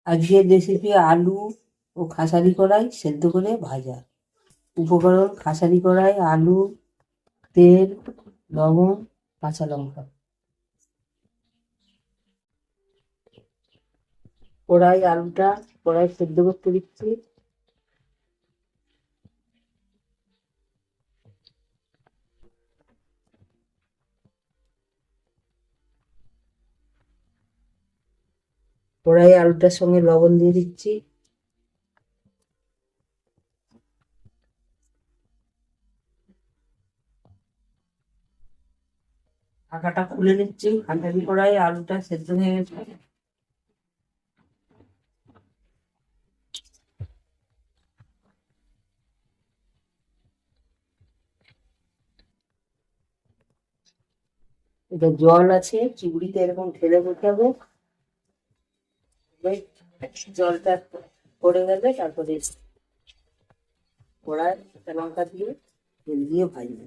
আজকের রেসিপি আলু ও খাসারি কড়াই সেদ্ধ করে ভাজা। উপকরণ: খাসারি কড়াই, আলু, তেল, লবণ, কাঁচা লঙ্কা। কড়াই সেদ্ধ করতে দিচ্ছি। কড়াই আলুটার সঙ্গে লবণ দিয়ে দিচ্ছি। ঢাকাটা খুলে নিচ্ছি। খাসারি কড়াই আলুটা সেদ্ধ হয়ে গেছে। এটা জল আছে, চিংড়িতে এরকম ঢেলে বসাবো। জলটা পড়ে গেলে তারপরে কড়াই কাঁচা লঙ্কা দিয়ে তেল দিয়ে ভাজবো।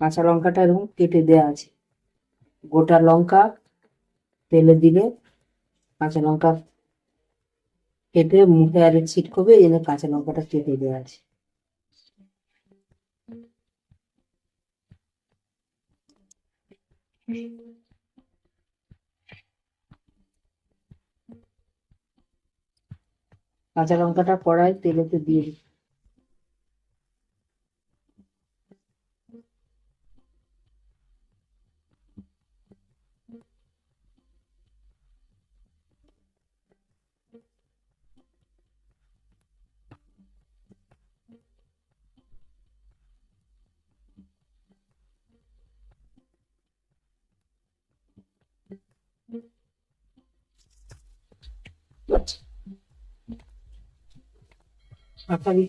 কাঁচা লঙ্কাটা এরকম কেটে দেওয়া আছে। গোটা লঙ্কা তেলে দিলে কাঁচা লঙ্কা কেটে মুখে আরে ছিটকবে, এই জন্য কাঁচা লঙ্কাটা কেটে দেওয়া আছে। কাঁচা লঙ্কাটা কড়াই তেলেতে দিয়ে দিই।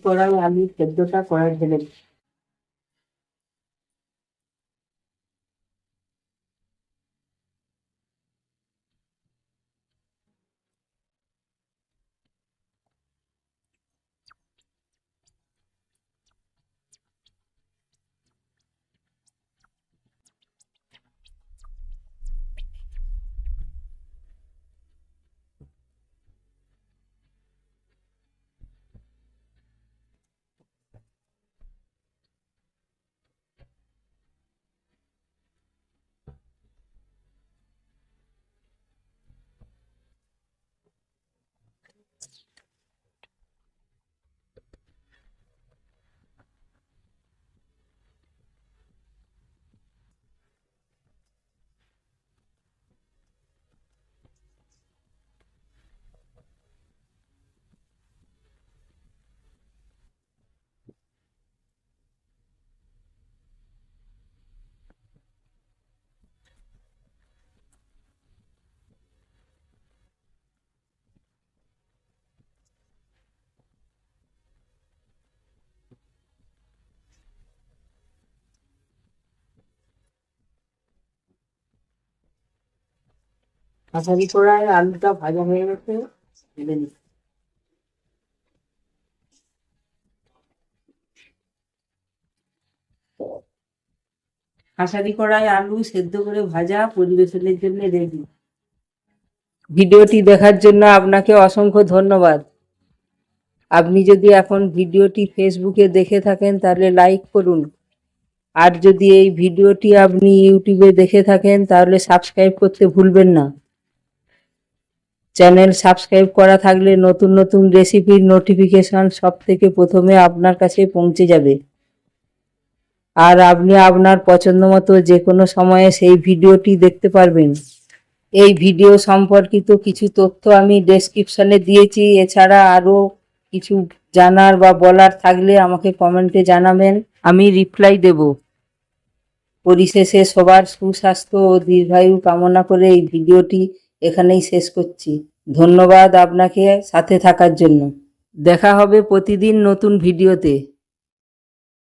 কড়াই আলু সেদ্ধটা কড়াই ঢেলে দিই। কাঁচারি কড়াই আলুটা ভাজা হয়ে গেছে, ঢেলে নিই। কাঁচারি কড়াই আলু সেদ্ধ করে ভাজা পরিবেশনের জন্য রেডি। ভিডিওটি দেখার জন্য আপনাকে অসংখ্য ধন্যবাদ। আপনি যদি এখন ভিডিওটি ফেসবুকে দেখে থাকেন তাহলে লাইক করুন, আর যদি এই ভিডিওটি আপনি ইউটিউবে দেখে থাকেন তাহলে সাবস্ক্রাইব করতে ভুলবেন না। চ্যানেল সাবস্ক্রাইব করা থাকলে নতুন নতুন রেসিপির নোটিফিকেশন সব থেকে প্রথমে আপনার কাছে পৌঁছে যাবে, আর আপনি আপনার পছন্দ মতো যে কোনো সময়ে সেই ভিডিওটি দেখতে পারবেন। এই ভিডিও সম্পর্কিত কিছু তথ্য আমি ডেসক্রিপশনে দিয়েছি। এছাড়া আরও কিছু জানার বা বলার থাকলে আমাকে কমেন্টে জানাবেন, আমি রিপ্লাই দেব। পরিশেষে সবার সুস্বাস্থ্য ও দীর্ঘায়ু কামনা করে এই ভিডিওটি এখানেই শেষ করছি। ধন্যবাদ আপনাকে সাথে থাকার জন্য। দেখা হবে প্রতিদিন নতুন ভিডিওতে।